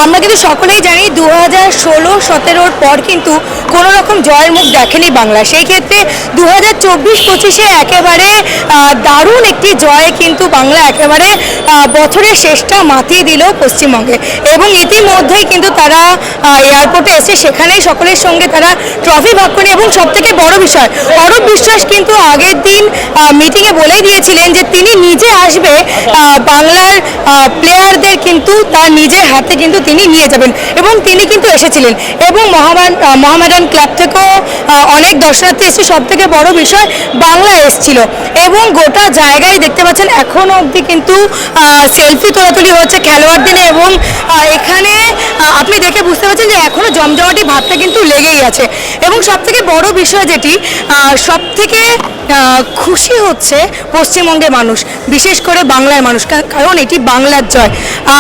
আমরা কিন্তু সকলেই জানি 2016-17 পর কিন্তু কোনো রকম জয়ের মুখ দেখেনি বাংলা। সেই ক্ষেত্রে 2024-25-এ একেবারে দারুণ একটি জয়ে কিন্তু বাংলা একেবারে বছরের শেষটা মাতিয়ে দিল পশ্চিমবঙ্গে, এবং ইতিমধ্যেই কিন্তু তারা এয়ারপোর্টে এসে সেখানেই সকলের সঙ্গে তারা ট্রফি ভাগ করে। এবং সবথেকে বড় বিষয়, অরূপ বিশ্বাস কিন্তু আগের দিন মিটিংয়ে বলেই দিয়েছিলেন যে তিনি নিজে আসবে, বাংলার প্লেয়ারদের কিন্তু তার নিজের হাতে কিন্তু তিনি নিয়ে যাবেন, এবং তিনি কিন্তু এসেছিলেন। এবং মোহামেডান ক্লাব থেকেও অনেক দর্শনার্থী এসেছে। সব থেকে বড় বিষয়, বাংলা এসেছিল এবং গোটা জায়গায় দেখতে পাচ্ছেন এখনও অবধি কিন্তু সেলফি তোলাতুলি হচ্ছে খেলোয়াড়দের, এবং এখানে আপনি দেখে বুঝতে পারছেন যে এখনও জমজমাটি ভাবটা কিন্তু লেগেই আছে। এবং সব থেকে বড় বিষয় যেটি সব থেকে খুশি হচ্ছে পশ্চিমবঙ্গের মানুষ, বিশেষ করে বাংলার মানুষ, কারণ এটি বাংলার জয়।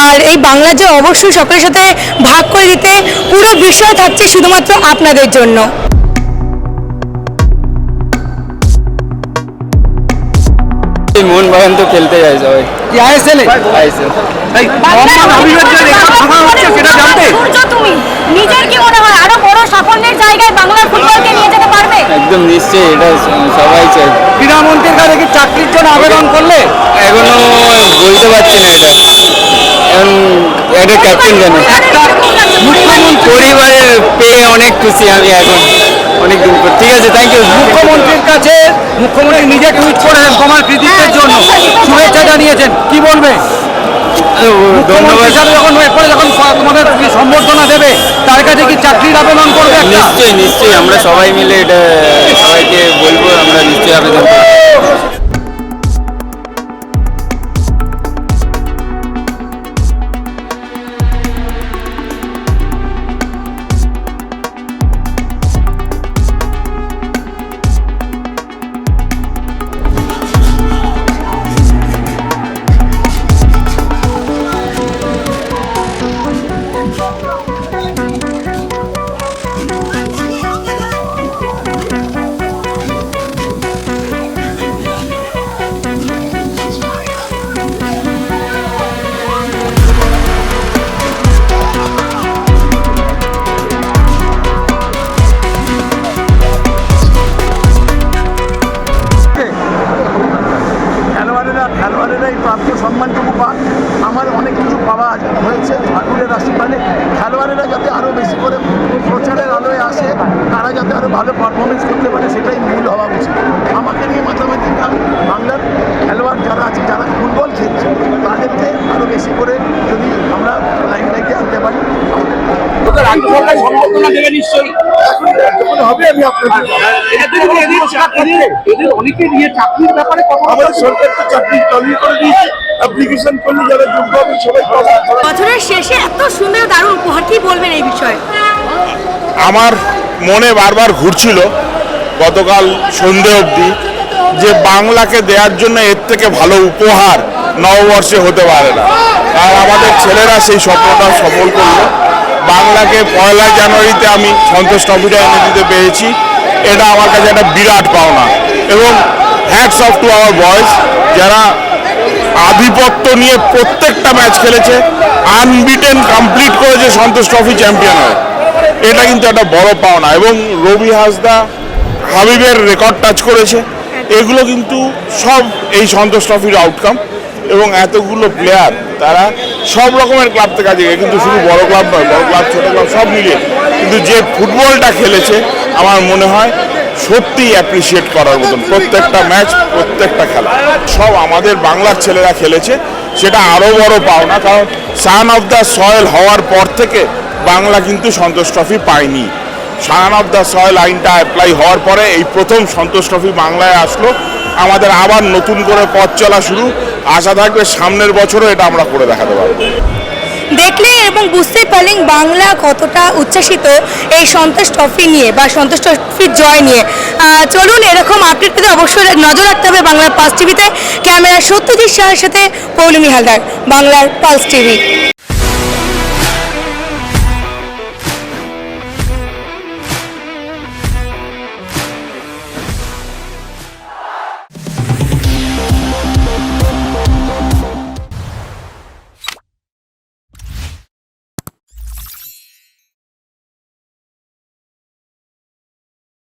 আর এই বাংলার জয় অবশ্যই সকলের সাথে ভাগ করে দিতে পুরো বিষয় থাকছে শুধুমাত্র আপনাদের জন্য। মোহনবাগান তো খেলতে যায় সবাই। কি আইএসএলে আইএসএল নিজের কি মনে হয় আরো বড় সাফল্যের জায়গায় বাংলার ফুটবলকে নিয়ে যেতে পারবে? একদম নিশ্চয়ই, এটা সবাই চাই। ক্রীড়ামন্ত্রীর কাছে কি চাকরির জন্য আবেদন করলে? এখনো বলতে পারছি না এটা, এখন এটা ক্যাপ্টেন জানে। পরিবারের পেয়ে অনেক খুশি আমি এখন, অনেক দিন পর। ঠিক আছে, থ্যাংক ইউ। মুখ্যমন্ত্রীর কাছে মুখ্যমন্ত্রী নিজে টুইট করেছেন তোমার কৃতিত্বের জন্য, শুভেচ্ছা জানিয়েছেন, কি বলবে? ধন্যবাদ। যখন এরপরে যখন তোমাদের সম্বর্ধনা দেবে তার কাছে কি চাকরির আবেদন করবে? নিশ্চয়ই নিশ্চয়ই, আমরা সবাই মিলে এটা সবাইকে বলবো, আমরা নিশ্চয়ই আবেদন করবো। খেলোয়াড়েরাই প্রাপ্য সম্মানটুকু পাক। আমার অনেক কিছু পাওয়া হয়েছে ঠাকুরের আশীর্বাদে। খেলোয়াড়েরা যাতে আরও বেশি করে প্রচারের আলোয় আসে, তারা যাতে আরও ভালো পারফরমেন্স করতে পারে, সেটাই মূল হওয়া উচিত। আমাকে নিয়ে মাঝামাঝি বাংলার খেলোয়াড় যারা আছে, যারা ফুটবল খেলছে, তাদেরকে আরও বেশি করে যদি আমরা লাইমলাইটে আনতে পারি, হবে। আমি অনেকে নিয়ে চাকরির ব্যাপারে আমাদের সরকার তো চাকরি চালু করে দিয়েছে, অ্যাপ্লিকেশন করলে যারা যোগ্য হবে সবাই বছরের শেষে এত সুন্দর দারুণ উপহার, কি বলবেন এই বিষয়ে? আমার মনে বারবার ঘুরছিল গতকাল সন্ধে অবধি যে বাংলাকে দেওয়ার জন্য এর থেকে ভালো উপহার নববর্ষে হতে পারে না। আর আমাদের ছেলেরা সেই স্বপ্নটা সফল করলো। বাংলাকে 1 জানুয়ারিতে আমি সন্তোষ ট্রফিটা এনে দিতে পেরেছি, এটা আমার কাছে একটা বিরাট পাওনা। এবং hats off to our boys, যারা আধিপত্য নিয়ে প্রত্যেকটা ম্যাচ খেলেছে, আনবিটেন কমপ্লিট করেছে সন্তোষ ট্রফি চ্যাম্পিয়ন হয়, এটা কিন্তু একটা বড় পাওনা। এবং রবি হাসদা হাবিবের রেকর্ড টাচ করেছে, এগুলো কিন্তু সব এই সন্তোষ ট্রফির আউটকাম। এবং এতগুলো প্লেয়ার তারা সব রকমের ক্লাব থেকে আছে, কিন্তু শুধু বড় ক্লাব নয়, বড় ক্লাব ছোটো ক্লাব সব মিলিয়ে কিন্তু যে ফুটবলটা খেলেছে আমার মনে হয় সত্যিই অ্যাপ্রিসিয়েট করার মতন। প্রত্যেকটা ম্যাচ, প্রত্যেকটা খেলা সব আমাদের বাংলার ছেলেরা খেলেছে, সেটা আরও বড় পাওনা। কারণ সান অফ দ্য সয়েল হওয়ার পর থেকে বাংলা কিন্তু সন্তোষ ট্রফি পায়নি। সান অফ দ্য সয়েল আইনটা অ্যাপ্লাই হওয়ার পরে এই প্রথম সন্তোষ ট্রফি বাংলায় আসলো। আমাদের আবার নতুন করে পথ চলা শুরু, আশা থাকবে সামনের বছরও এটা আমরা করে দেখাতে পারবো। দেখলেন এবং বুঝতেই পারলেন বাংলা কতটা উচ্ছ্বাসিত এই সন্তোষ ট্রফি নিয়ে বা সন্তোষ ট্রফির জয় নিয়ে। চলুন এরকম আপডেট পেতে অবশ্যই নজর রাখতে হবে বাংলার পালস টিভিতে। ক্যামেরা সত্যজিৎ শাহের সাথে পৌলমী হালদার, বাংলার পালস টিভি।